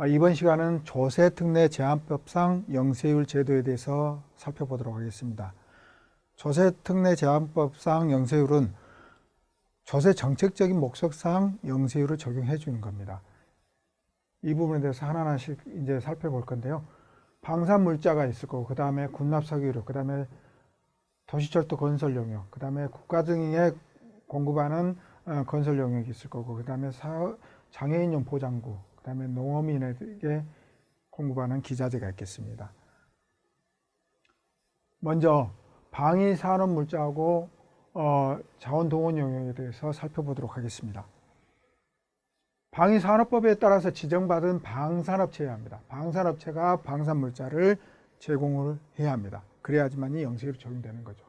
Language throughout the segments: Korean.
이번 시간은 조세특례제한법상 영세율 제도에 대해서 살펴보도록 하겠습니다. 조세특례제한법상 영세율은 조세 정책적인 목적상 영세율을 적용해 주는 겁니다. 이 부분에 대해서 하나하나씩 이제 살펴볼 건데요. 방산물자가 있을 거고, 그 다음에 군납사기료, 그 다음에 도시철도 건설 용역, 그 다음에 국가 등에 공급하는 건설 용역이 있을 거고, 그 다음에 장애인용 보장구, 그 다음에 농어민에게 공급하는 기자재가 있겠습니다. 먼저 방위산업물자하고 자원동원 영역에 대해서 살펴보도록 하겠습니다. 방위산업법에 따라서 지정받은 방산업체여야 합니다. 방산업체가 방산물자를 제공을 해야 합니다. 그래야지만이 영세율이 적용되는 거죠.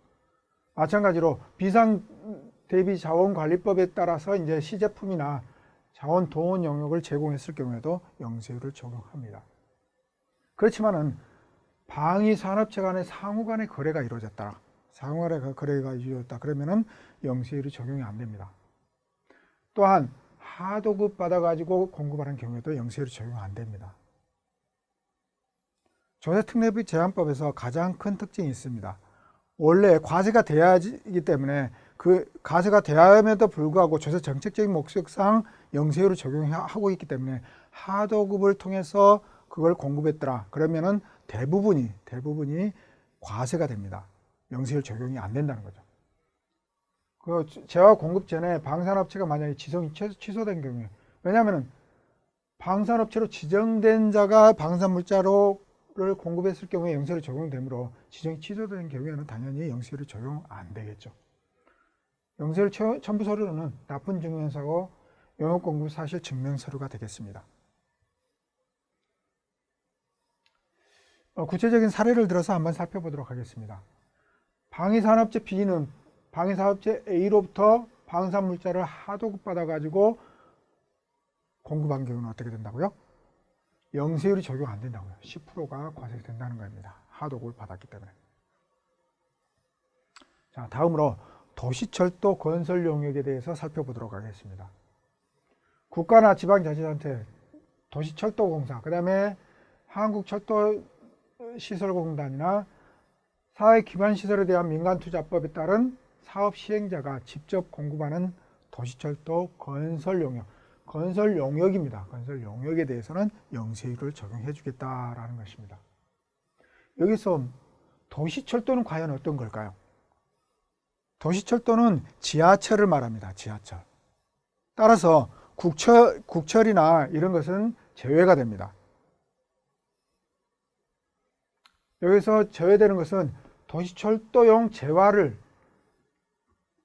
마찬가지로 비상대비자원관리법에 따라서 이제 시제품이나 자원동원 영역을 제공했을 경우에도 영세율을 적용합니다. 그렇지만은 방위산업체 간의 상호 간의 거래가 이루어졌다. 상호 간의 거래가 이루어졌다. 그러면은 영세율이 적용이 안 됩니다. 또한 하도급 받아가지고 공급하는 경우에도 영세율이 적용 안 됩니다. 조세특례제한법에서 가장 큰 특징이 있습니다. 원래 과세가 돼야 하기 때문에 그 과세가 돼야 함에도 불구하고 조세 정책적인 목적상 영세율을 적용하고 있기 때문에 하도급을 통해서 그걸 공급했더라. 그러면은 대부분이 과세가 됩니다. 영세율 적용이 안 된다는 거죠. 그 재화 공급 전에 방산업체가 만약에 지정이 취소된 경우에, 왜냐하면 방산업체로 지정된 자가 방산물자를 공급했을 경우에 영세율이 적용되므로 지정이 취소된 경우에는 당연히 영세율이 적용 안 되겠죠. 영세율 첨부 서류는 납품 증명서고 영업 공급 사실 증명 서류가 되겠습니다. 구체적인 사례를 들어서 한번 살펴보도록 하겠습니다. 방위산업체 B는 방위산업체 A로부터 방산물자를 하도급 받아가지고 공급한 경우는 어떻게 된다고요? 영세율이 적용 안 된다고요. 10%가 과세된다는 겁니다. 하도급을 받았기 때문에. 자, 다음으로 도시철도 건설 용역에 대해서 살펴보도록 하겠습니다. 국가나 지방자치단체, 도시철도공사, 그 다음에 한국철도시설공단이나 사회기반시설에 대한 민간투자법에 따른 사업 시행자가 직접 공급하는 도시철도 건설 용역, 건설 용역입니다. 건설 용역에 대해서는 영세율을 적용해 주겠다라는 것입니다. 여기서 도시철도는 과연 어떤 걸까요? 도시철도는 지하철을 말합니다. 지하철. 따라서 국철이나 이런 것은 제외가 됩니다. 여기서 제외되는 것은 도시철도용 재화를,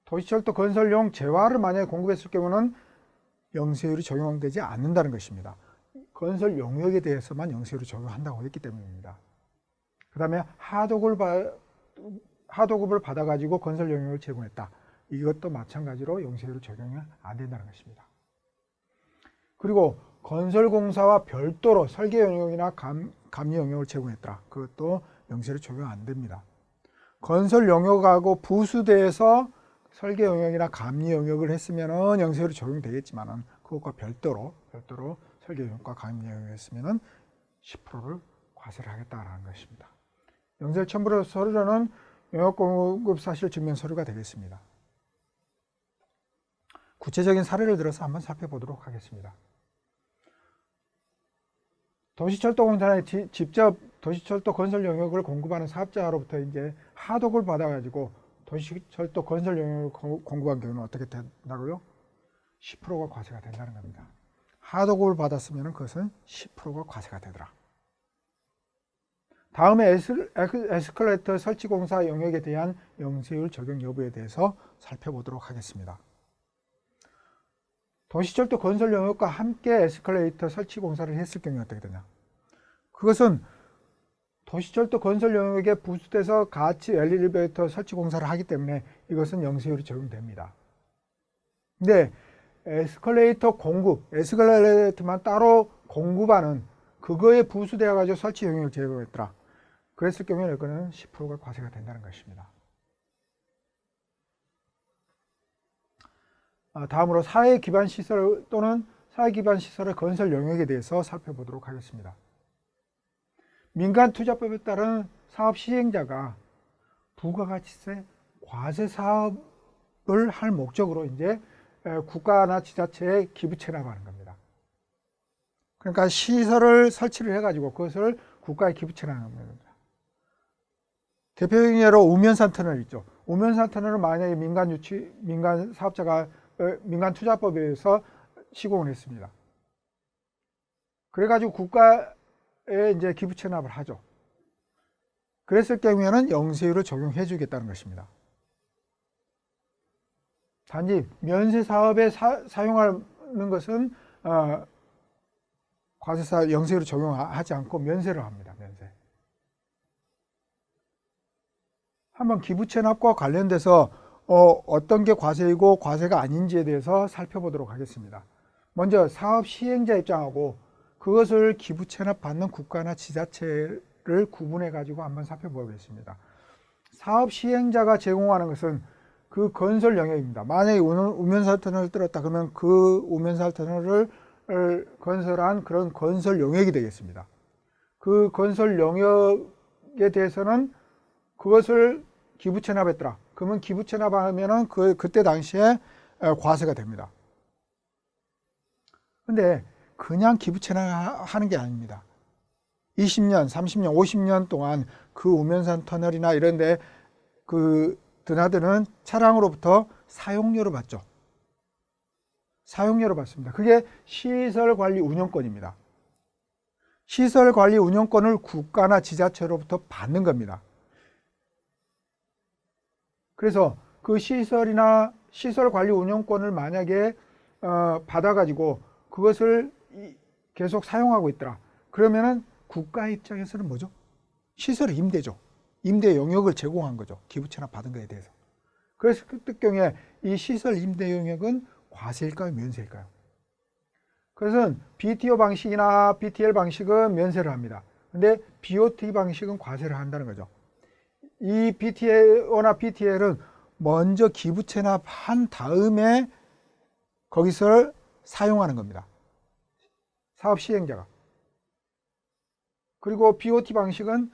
도시철도 건설용 재화를 만약에 공급했을 경우는 영세율이 적용되지 않는다는 것입니다. 건설 용역에 대해서만 영세율을 적용한다고 했기 때문입니다. 그 다음에 하도급을 받아가지고 건설 용역을 제공했다. 이것도 마찬가지로 영세율을 적용이 안 된다는 것입니다. 그리고 건설공사와 별도로 설계 용역이나 감리 용역을 제공했더라. 그것도 영세율이 적용 안 됩니다. 건설 용역하고 부수대에서 설계 용역이나 감리 용역을 했으면은 영세율이 적용되겠지만은 그것과 별도로 설계 용역과 감리 용역을 했으면은 10%를 과세를 하겠다라는 것입니다. 영세율 첨부 서류는 용역 공급 사실 증명 서류가 되겠습니다. 구체적인 사례를 들어서 한번 살펴보도록 하겠습니다. 도시철도공사에 직접 도시철도 건설 용역을 공급하는 사업자로부터 이제 하도급을 받아가지고 도시철도 건설 용역을 공급한 경우는 어떻게 된다고요? 10%가 과세가 된다는 겁니다. 하도급을 받았으면 그것은 10%가 과세가 되더라. 다음에 에스컬레이터 설치공사 용역에 대한 영세율 적용 여부에 대해서 살펴보도록 하겠습니다. 도시철도 건설 용역과 함께 에스컬레이터 설치 공사를 했을 경우에 어떻게 되냐? 그것은 도시철도 건설 용역에 부수돼서 같이 엘리베이터 설치 공사를 하기 때문에 이것은 영세율이 적용됩니다. 근데 에스컬레이터 공급, 에스컬레이터만 따로 공급하는 그거에 부수되어 가지고 설치 용역을 제공했더라. 그랬을 경우에 이거는 10%가 과세가 된다는 것입니다. 다음으로 사회 기반 시설 또는 사회기반 시설의 건설 영역에 대해서 살펴보도록 하겠습니다. 민간투자법에 따른 사업 시행자가 부가가치세 과세 사업을 할 목적으로 이제 국가나 지자체에 기부 체납하는 겁니다. 그러니까 시설을 설치를 해가지고 그것을 국가에 기부 체납하는 겁니다. 대표적인 예로 우면산 터널 있죠. 우면산 터널은 만약에 민간 사업자가 민간 투자법에 의해서 시공을 했습니다. 그래가지고 국가에 이제 기부 체납을 하죠. 그랬을 경우에는 영세율을 적용해 주겠다는 것입니다. 단지 면세 사업에 사용하는 것은 과세사 영세율을 적용하지 않고 면세를 합니다. 면세. 한번 기부 체납과 관련돼서 어떤 게 과세이고 과세가 아닌지에 대해서 살펴보도록 하겠습니다. 먼저 사업 시행자 입장하고 그것을 기부 체납 받는 국가나 지자체를 구분해 가지고 한번 살펴보겠습니다. 사업 시행자가 제공하는 것은 그 건설 영역입니다. 만약에 우면산 터널을 뚫었다 그러면 그 우면산 터널을 건설한 그런 건설 영역이 되겠습니다. 그 건설 영역에 대해서는 그것을 기부 체납했더라. 그러면 기부 체납하면은 그때 당시에 과세가 됩니다. 근데 그냥 기부 체납하는 게 아닙니다. 20년, 30년, 50년 동안 그 우면산 터널이나 이런 데 드나드는 차량으로부터 사용료를 받죠. 사용료를 받습니다. 그게 시설관리 운영권입니다. 시설관리 운영권을 국가나 지자체로부터 받는 겁니다. 그래서 그 시설이나 시설관리 운영권을 만약에 받아가지고 그것을 계속 사용하고 있더라. 그러면은 국가 입장에서는 뭐죠? 시설의 임대죠. 임대 영역을 제공한 거죠. 기부 체납 받은 거에 대해서. 그래서 그 경우에 이 시설 임대 영역은 과세일까요? 면세일까요? 그래서 BTO 방식이나 BTL 방식은 면세를 합니다. 근데 BOT 방식은 과세를 한다는 거죠. 이 BTO나 BTL은 먼저 기부 체납한 다음에 거기서 사용하는 겁니다. 사업 시행자가. 그리고 BOT 방식은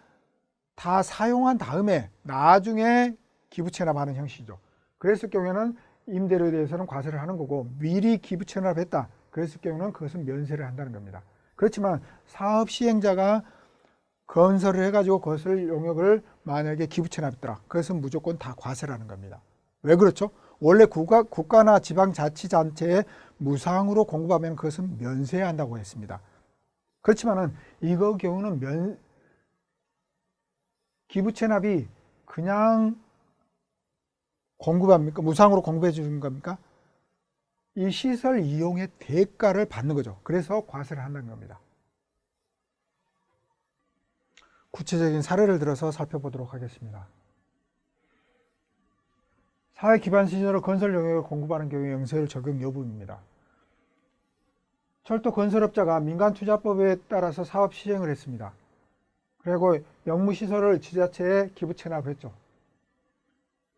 다 사용한 다음에 나중에 기부 체납하는 형식이죠. 그랬을 경우에는 임대료에 대해서는 과세를 하는 거고 미리 기부 체납했다. 그랬을 경우는 그것은 면세를 한다는 겁니다. 그렇지만 사업 시행자가 건설을 해가지고 그것을 용역을 만약에 기부 체납했더라. 그것은 무조건 다 과세를 하는 겁니다. 왜 그렇죠? 원래 국가나 지방자치단체에 무상으로 공급하면 그것은 면세해야 한다고 했습니다. 그렇지만은 이거 경우는 기부 체납이 그냥 공급합니까? 무상으로 공급해 주는 겁니까? 이 시설 이용의 대가를 받는 거죠. 그래서 과세를 한다는 겁니다. 구체적인 사례를 들어서 살펴보도록 하겠습니다. 사회 기반 시설의 건설 영역을 공급하는 경우에 영세율 적용 여부입니다. 철도 건설업자가 민간투자법에 따라서 사업 시행을 했습니다. 그리고 영무시설을 지자체에 기부 체납했죠.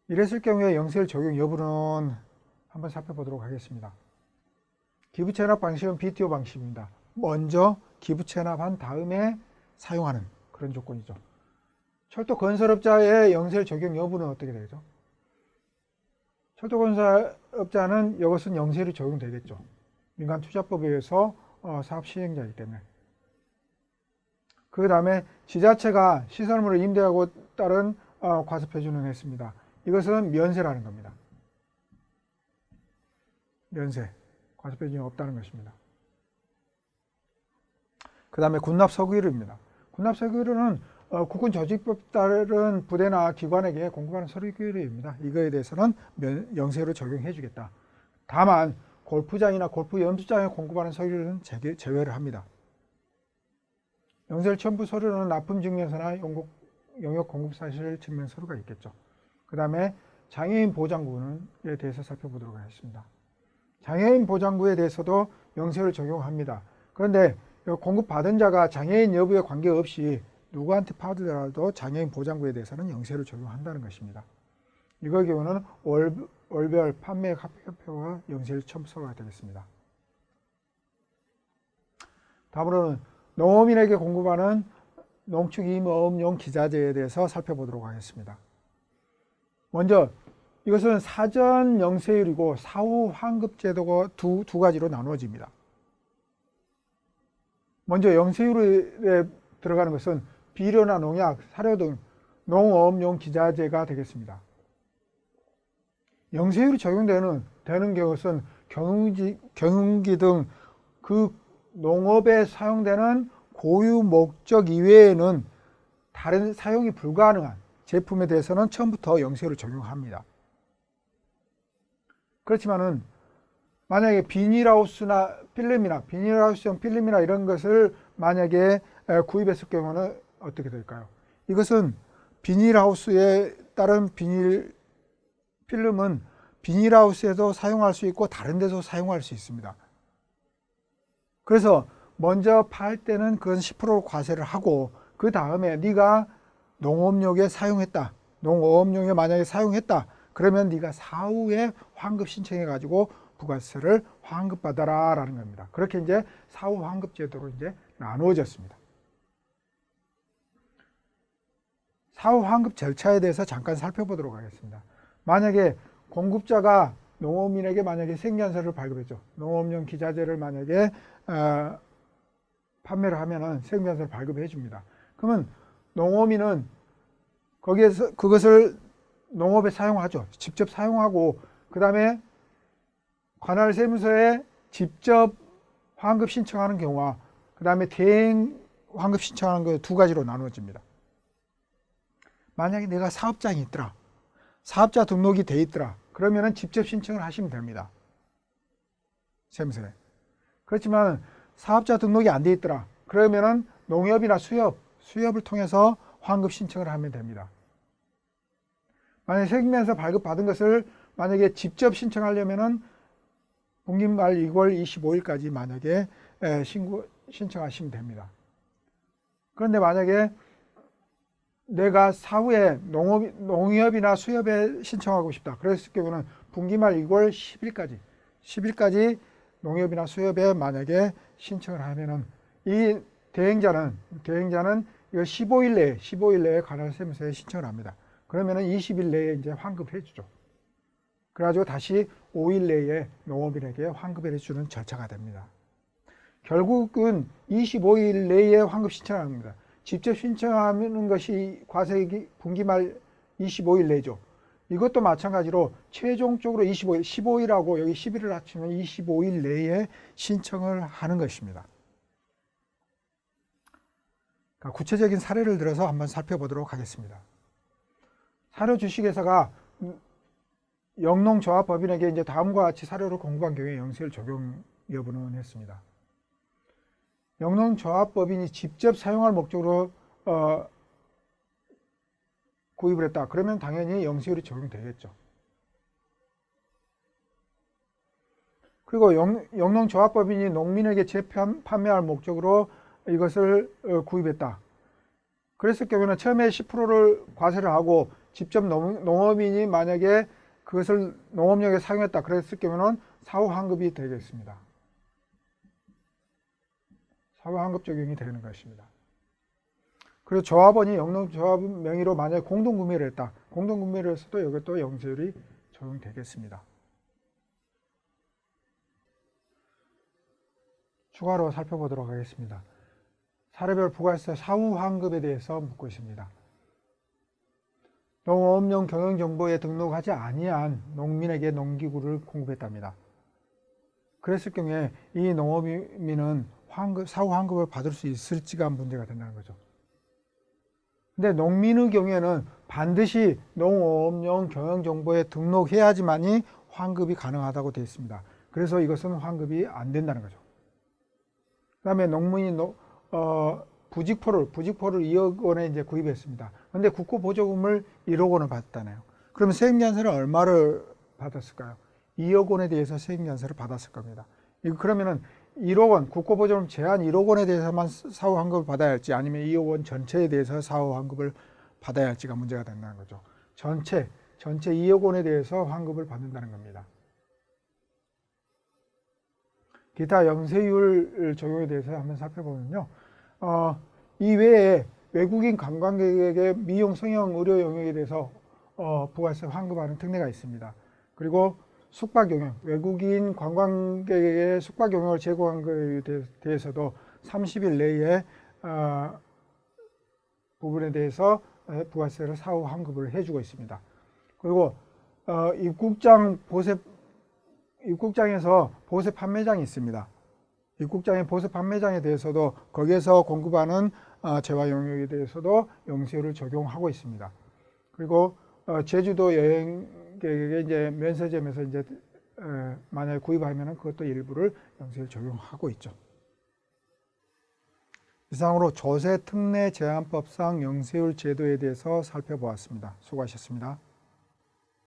이랬을 경우에 영세율 적용 여부는 한번 살펴보도록 하겠습니다. 기부 체납 방식은 BTO 방식입니다. 먼저 기부 체납한 다음에 사용하는 그런 조건이죠. 철도 건설업자의 영세율 적용 여부는 어떻게 되죠? 철도 건설업자는 이것은 영세율이 적용되겠죠. 민간투자법에 의해서 사업 시행자이기 때문에. 그 다음에 지자체가 시설물을 임대하고 따른 과세 표준을 했습니다. 이것은 면세라는 겁니다. 면세, 과세 표준이 없다는 것입니다. 그 다음에 군납서구일입니다. 군납서구일은 국군 조직법 따른 부대나 기관에게 공급하는 서류규율입니다. 이거에 대해서는 영세율을 적용해 주겠다. 다만 골프장이나 골프 연습장에 공급하는 서류는 제외를 합니다. 영세율 첨부 서류는 납품증명서나 영역 공급 사실 증명 서류가 있겠죠. 그 다음에 장애인 보장구에 대해서 살펴보도록 하겠습니다. 장애인 보장구에 대해서도 영세율을 적용합니다. 그런데 공급받은 자가 장애인 여부에 관계없이 누구한테 받으더라도 장애인 보장구에 대해서는 영세율을 적용한다는 것입니다. 이거 경우는 월별 판매 합표와 영세율 첨부서가 되겠습니다. 다음으로는 농어민에게 공급하는 농축임업용 기자재에 대해서 살펴보도록 하겠습니다. 먼저 이것은 사전 영세율이고 사후 환급제도가 두 가지로 나누어집니다. 먼저 영세율에 들어가는 것은 비료나 농약, 사료 등 농업용 기자재가 되겠습니다. 영세율이 적용되는 것은 경운기 등 그 농업에 사용되는 고유 목적 이외에는 다른 사용이 불가능한 제품에 대해서는 처음부터 영세율을 적용합니다. 그렇지만은 만약에 비닐하우스나 비닐하우스용 필름이나 이런 것을 만약에 구입했을 경우는 어떻게 될까요? 이것은 비닐하우스에 따른 필름은 비닐하우스에도 사용할 수 있고 다른 데서 사용할 수 있습니다. 그래서 먼저 팔 때는 그건 10% 과세를 하고 그 다음에 네가 농업용에 사용했다. 농업용에 만약에 사용했다. 그러면 네가 사후에 환급 신청해 가지고 부가세를 환급받아라 라는 겁니다. 그렇게 이제 사후 환급 제도로 이제 나누어졌습니다. 사후 환급 절차에 대해서 잠깐 살펴보도록 하겠습니다. 만약에 공급자가 농업인에게 만약에 생산서를 발급했죠. 농업용 기자재를 만약에 판매를 하면은 생산서를 발급해 줍니다. 그러면 농업인은 거기에서 그것을 농업에 사용하죠. 직접 사용하고 그 다음에 관할 세무서에 직접 환급 신청하는 경우와 그 다음에 대행 환급 신청하는 거 두 가지로 나누어집니다. 만약에 내가 사업장이 있더라. 사업자 등록이 돼 있더라. 그러면은 직접 신청을 하시면 됩니다. 세무서에. 그렇지만 사업자 등록이 안 돼 있더라. 그러면은 농협이나 수협을 통해서 환급 신청을 하면 됩니다. 만약에 생면서 발급받은 것을 만약에 직접 신청하려면은 분기말 2월 25일까지 만약에 신청하시면 됩니다. 그런데 만약에 내가 사후에 농협이나 수협에 신청하고 싶다. 그랬을 경우는 분기말 2월 10일까지 농협이나 수협에 만약에 신청을 하면은 이 대행자는 이거 15일 내에 관할 세무서에 신청을 합니다. 그러면은 20일 내에 이제 환급해 주죠. 그래가지고 다시 5일 내에 농업인에게 환급을 해주는 절차가 됩니다. 결국은 25일 내에 환급 신청을 합니다. 직접 신청하는 것이 과세기 분기말 25일 내죠. 이것도 마찬가지로 최종적으로 15일하고 여기 10일을 합치면 25일 내에 신청을 하는 것입니다. 그러니까 구체적인 사례를 들어서 한번 살펴보도록 하겠습니다. 사료 주식회사가 영농조합법인에게 이제 다음과 같이 사료를 공급한 경우에 영세율 적용 여부는 했습니다. 영농조합법인이 직접 사용할 목적으로 구입을 했다. 그러면 당연히 영세율이 적용되겠죠. 그리고 영농조합법인이 농민에게 재판매할 목적으로 이것을 구입했다. 그랬을 경우는 처음에 10%를 과세를 하고 직접 농업인이 만약에 그것을 농업용에 사용했다. 그랬을 경우는 사후 환급이 되겠습니다. 사후 환급 적용이 되는 것입니다. 그리고 조합원이 영농조합 명의로 만약에 공동구매를 했다. 공동구매를 했어도 이것도 영세율이 적용되겠습니다. 추가로 살펴보도록 하겠습니다. 사례별 부가세 사후 환급에 대해서 묻고 있습니다. 농업용 경영정보에 등록하지 아니한 농민에게 농기구를 공급했답니다. 그랬을 경우에 이 농업인은 사후 환급을 받을 수 있을지가 문제가 된다는 거죠. 근데 농민의 경우에는 반드시 농업용 경영정보에 등록해야지만이 환급이 가능하다고 되어 있습니다. 그래서 이것은 환급이 안 된다는 거죠. 그 다음에 농민이 부직포를 2억 원에 이제 구입했습니다. 그런데 국고보조금을 1억 원을 받았다네요. 그러면 세액연세를 얼마를 받았을까요? 2억 원에 대해서 세액연세를 받았을 겁니다. 그러면은 1억 원, 국고보조금 제한 1억 원에 대해서만 사후 환급을 받아야 할지 아니면 2억 원 전체에 대해서 사후 환급을 받아야 할지가 문제가 된다는 거죠. 전체 2억 원에 대해서 환급을 받는다는 겁니다. 기타 영세율 적용에 대해서 한번 살펴보면요. 이외에 외국인 관광객에게 미용, 성형, 의료 영역에 대해서 부가세 환급하는 특례가 있습니다. 그리고 숙박 영역, 외국인 관광객에게 숙박 영역을 제공한 것에 대해서도 30일 내에 부분에 대해서 부가세를 사후 환급을 해주고 있습니다. 그리고 입국장에서 보세 판매장이 있습니다. 입국장의 보세 판매장에 대해서도 거기에서 공급하는 재화 영역에 대해서도 영세율을 적용하고 있습니다. 그리고 제주도 여행객에게 이제 면세점에서 이제 만약에 구입하면은 그것도 일부를 영세율 적용하고 있죠. 이상으로 조세 특례 제한법상 영세율 제도에 대해서 살펴보았습니다. 수고하셨습니다.